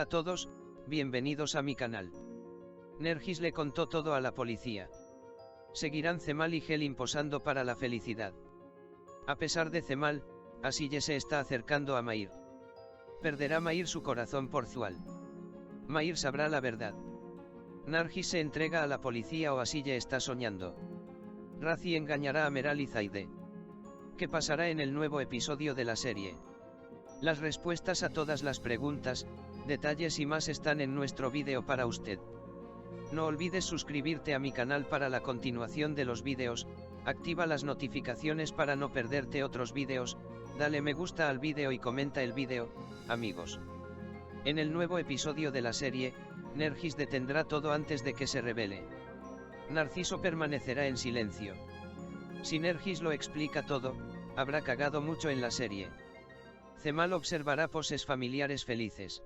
A todos, bienvenidos a mi canal. Nergis le contó todo a la policía. Seguirán Cemal y Helin posando para la felicidad. A pesar de Cemal, Asille se está acercando a Mayr. ¿Perderá Mayr su corazón por Zual? Mayr sabrá la verdad. Nargis se entrega a la policía o Asille está soñando. Razi engañará a Meral y Zaide. ¿Qué pasará en el nuevo episodio de la serie? Las respuestas a todas las preguntas, detalles y más están en nuestro vídeo para usted. No olvides suscribirte a mi canal para la continuación de los vídeos, activa las notificaciones para no perderte otros vídeos, dale me gusta al vídeo y comenta el vídeo, amigos. En el nuevo episodio de la serie, Nergis detendrá todo antes de que se revele. Narciso permanecerá en silencio. Si Nergis lo explica todo, habrá cagado mucho en la serie. Cemal observará poses familiares felices.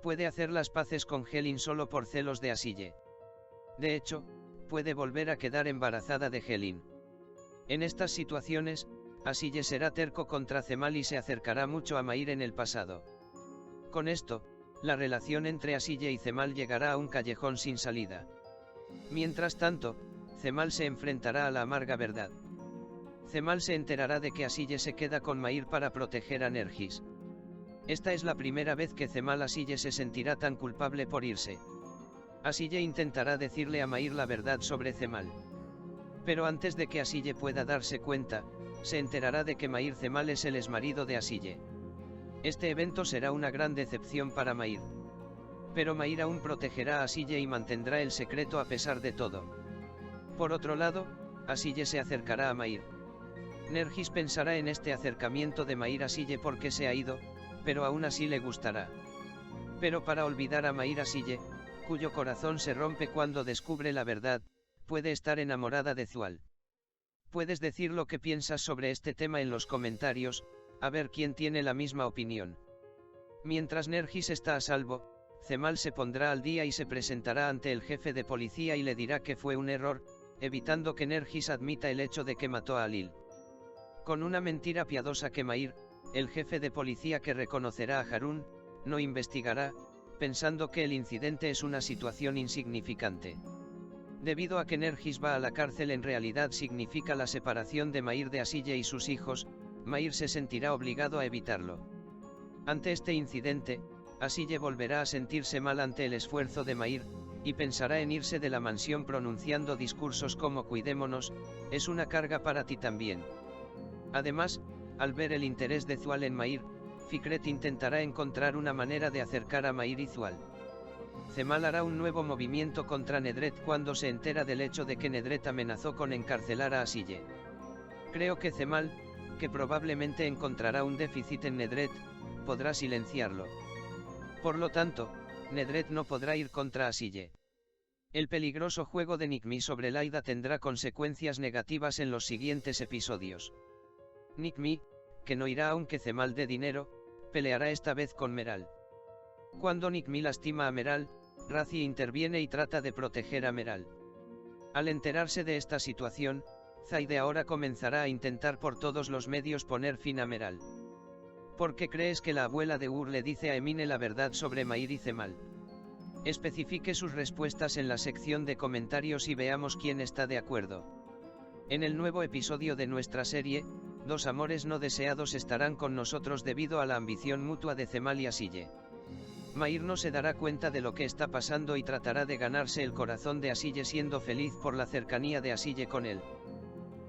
Puede hacer las paces con Helin solo por celos de Asille. De hecho, puede volver a quedar embarazada de Helin. En estas situaciones, Asille será terco contra Cemal y se acercará mucho a Mayr en el pasado. Con esto, la relación entre Asille y Cemal llegará a un callejón sin salida. Mientras tanto, Cemal se enfrentará a la amarga verdad. Cemal se enterará de que Asille se queda con Mayr para proteger a Nergis. Esta es la primera vez que Cemal Asille se sentirá tan culpable por irse. Asille intentará decirle a Mayr la verdad sobre Cemal. Pero antes de que Asille pueda darse cuenta, se enterará de que Mayr Cemal es el exmarido de Asille. Este evento será una gran decepción para Mayr. Pero Mayr aún protegerá a Asille y mantendrá el secreto a pesar de todo. Por otro lado, Asille se acercará a Mayr. Nergis pensará en este acercamiento de Mayr a Asille porque se ha ido, pero aún así le gustará. Pero para olvidar a Mayr Asille, cuyo corazón se rompe cuando descubre la verdad, puede estar enamorada de Zual. Puedes decir lo que piensas sobre este tema en los comentarios, a ver quién tiene la misma opinión. Mientras Nergis está a salvo, Cemal se pondrá al día y se presentará ante el jefe de policía y le dirá que fue un error, evitando que Nergis admita el hecho de que mató a Alil. Con una mentira piadosa que Mayr, el jefe de policía que reconocerá a Harun, no investigará, pensando que el incidente es una situación insignificante. Debido a que Nergis va a la cárcel en realidad significa la separación de Mayr de Asille y sus hijos, Mayr se sentirá obligado a evitarlo. Ante este incidente, Asille volverá a sentirse mal ante el esfuerzo de Mayr, y pensará en irse de la mansión pronunciando discursos como cuidémonos, es una carga para ti también. Además, al ver el interés de Zual en Mayr, Fikret intentará encontrar una manera de acercar a Mayr y Zual. Cemal hará un nuevo movimiento contra Nedret cuando se entera del hecho de que Nedret amenazó con encarcelar a Asille. Creo que Cemal, que probablemente encontrará un déficit en Nedret, podrá silenciarlo. Por lo tanto, Nedret no podrá ir contra Asille. El peligroso juego de Nikmi sobre Laida tendrá consecuencias negativas en los siguientes episodios. Nikmi, que no irá aunque Cemal dé dinero, peleará esta vez con Meral. Cuando Nikmi lastima a Meral, Razi interviene y trata de proteger a Meral. Al enterarse de esta situación, Zaide ahora comenzará a intentar por todos los medios poner fin a Meral. ¿Por qué crees que la abuela de Ur le dice a Emine la verdad sobre Mayr y Cemal? Especifique sus respuestas en la sección de comentarios y veamos quién está de acuerdo. En el nuevo episodio de nuestra serie, dos amores no deseados estarán con nosotros debido a la ambición mutua de Cemal y Asille. Mayr no se dará cuenta de lo que está pasando y tratará de ganarse el corazón de Asille siendo feliz por la cercanía de Asille con él.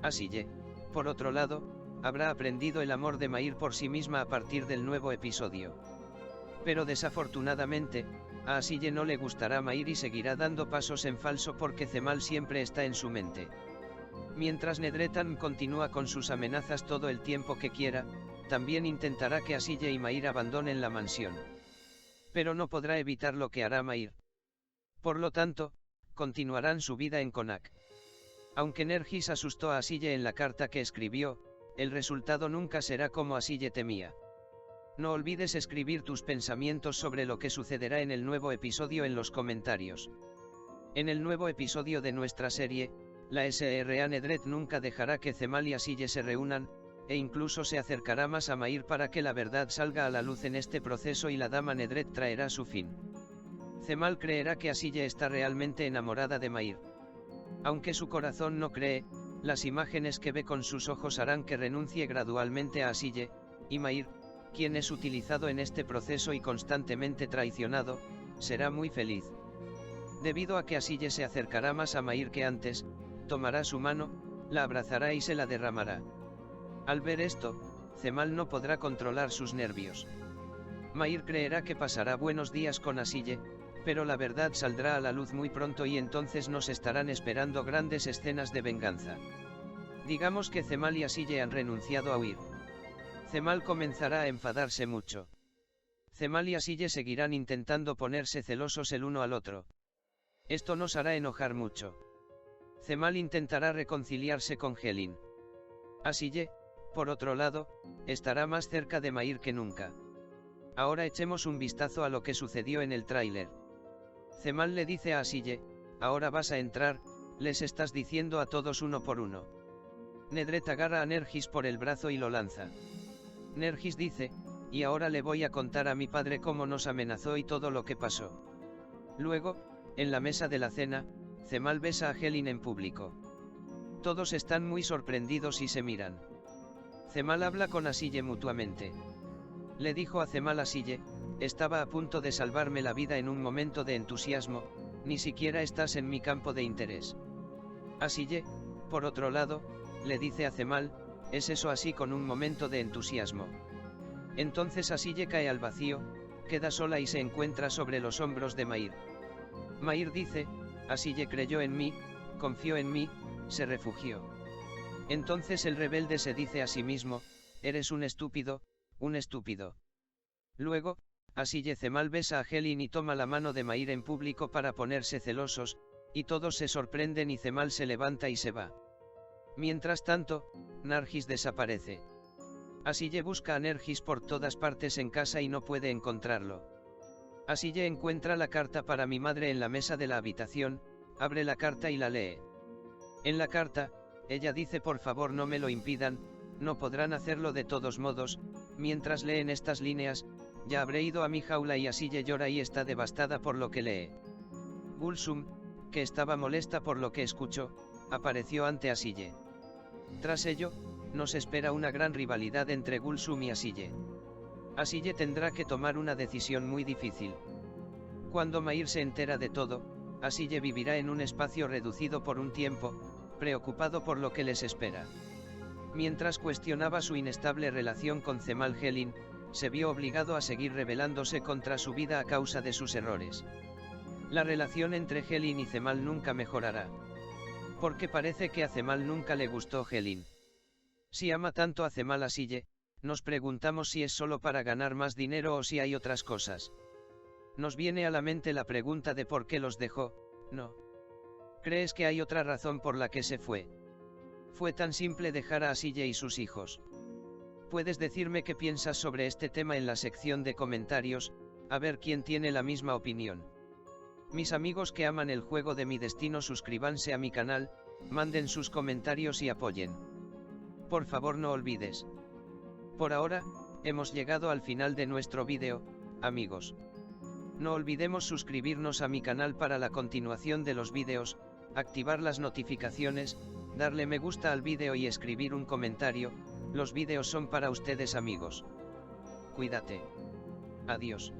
Asille, por otro lado, habrá aprendido el amor de Mayr por sí misma a partir del nuevo episodio. Pero desafortunadamente, a Asille no le gustará Mayr y seguirá dando pasos en falso porque Cemal siempre está en su mente. Mientras Nedretan continúa con sus amenazas todo el tiempo que quiera, también intentará que Asille y Mayr abandonen la mansión. Pero no podrá evitar lo que hará Mayr. Por lo tanto, continuarán su vida en Konak. Aunque Nergis asustó a Asille en la carta que escribió, el resultado nunca será como Asille temía. No olvides escribir tus pensamientos sobre lo que sucederá en el nuevo episodio en los comentarios. En el nuevo episodio de nuestra serie, la SRA Nedret nunca dejará que Cemal y Asille se reúnan, e incluso se acercará más a Mair para que la verdad salga a la luz en este proceso y la dama Nedret traerá su fin. Cemal creerá que Asille está realmente enamorada de Mair. Aunque su corazón no cree, las imágenes que ve con sus ojos harán que renuncie gradualmente a Asille, y Mair, quien es utilizado en este proceso y constantemente traicionado, será muy feliz. Debido a que Asille se acercará más a Mair que antes, tomará su mano, la abrazará y se la derramará. Al ver esto, Cemal no podrá controlar sus nervios. Mair creerá que pasará buenos días con Asille, pero la verdad saldrá a la luz muy pronto y entonces nos estarán esperando grandes escenas de venganza. Digamos que Cemal y Asille han renunciado a huir. Cemal comenzará a enfadarse mucho. Cemal y Asille seguirán intentando ponerse celosos el uno al otro. Esto nos hará enojar mucho. Cemal intentará reconciliarse con Helin. Asille, por otro lado, estará más cerca de Mair que nunca. Ahora echemos un vistazo a lo que sucedió en el tráiler. Cemal le dice a Asille, ahora vas a entrar, les estás diciendo a todos uno por uno. Nedret agarra a Nergis por el brazo y lo lanza. Nergis dice, y ahora le voy a contar a mi padre cómo nos amenazó y todo lo que pasó. Luego, en la mesa de la cena, Cemal besa a Helin en público. Todos están muy sorprendidos y se miran. Cemal habla con Asille mutuamente. Le dijo a Cemal Asille, estaba a punto de salvarme la vida en un momento de entusiasmo, ni siquiera estás en mi campo de interés. Asille, por otro lado, le dice a Cemal, ¿es eso así con un momento de entusiasmo? Entonces Asille cae al vacío, queda sola y se encuentra sobre los hombros de Mair. Mair dice, Asille creyó en mí, confió en mí, se refugió. Entonces el rebelde se dice a sí mismo, eres un estúpido, un estúpido. Luego, Asille Cemal besa a Helin y toma la mano de Mair en público para ponerse celosos, y todos se sorprenden y Cemal se levanta y se va. Mientras tanto, Nargis desaparece. Asille busca a Nergis por todas partes en casa y no puede encontrarlo. Asille encuentra la carta para mi madre en la mesa de la habitación, abre la carta y la lee. En la carta, ella dice por favor no me lo impidan, no podrán hacerlo de todos modos. Mientras leen estas líneas, ya habré ido a mi jaula y Asille llora y está devastada por lo que lee. Gulsum, que estaba molesta por lo que escuchó, apareció ante Asille. Tras ello, nos espera una gran rivalidad entre Gulsum y Asille. Asille tendrá que tomar una decisión muy difícil. Cuando Mair se entera de todo, Asille vivirá en un espacio reducido por un tiempo, preocupado por lo que les espera. Mientras cuestionaba su inestable relación con Cemal Helin, se vio obligado a seguir rebelándose contra su vida a causa de sus errores. La relación entre Helin y Cemal nunca mejorará. Porque parece que a Cemal nunca le gustó Helin. Si ama tanto a Cemal Asille, nos preguntamos si es solo para ganar más dinero o si hay otras cosas. Nos viene a la mente la pregunta de por qué los dejó, ¿no? ¿Crees que hay otra razón por la que se fue? Fue tan simple dejar a Asille y sus hijos. Puedes decirme qué piensas sobre este tema en la sección de comentarios, a ver quién tiene la misma opinión. Mis amigos que aman el juego de mi destino, suscríbanse a mi canal, manden sus comentarios y apoyen. Por favor no olvides. Por ahora, hemos llegado al final de nuestro vídeo, amigos. No olvidemos suscribirnos a mi canal para la continuación de los vídeos, activar las notificaciones, darle me gusta al vídeo y escribir un comentario. Los vídeos son para ustedes amigos. Cuídate. Adiós.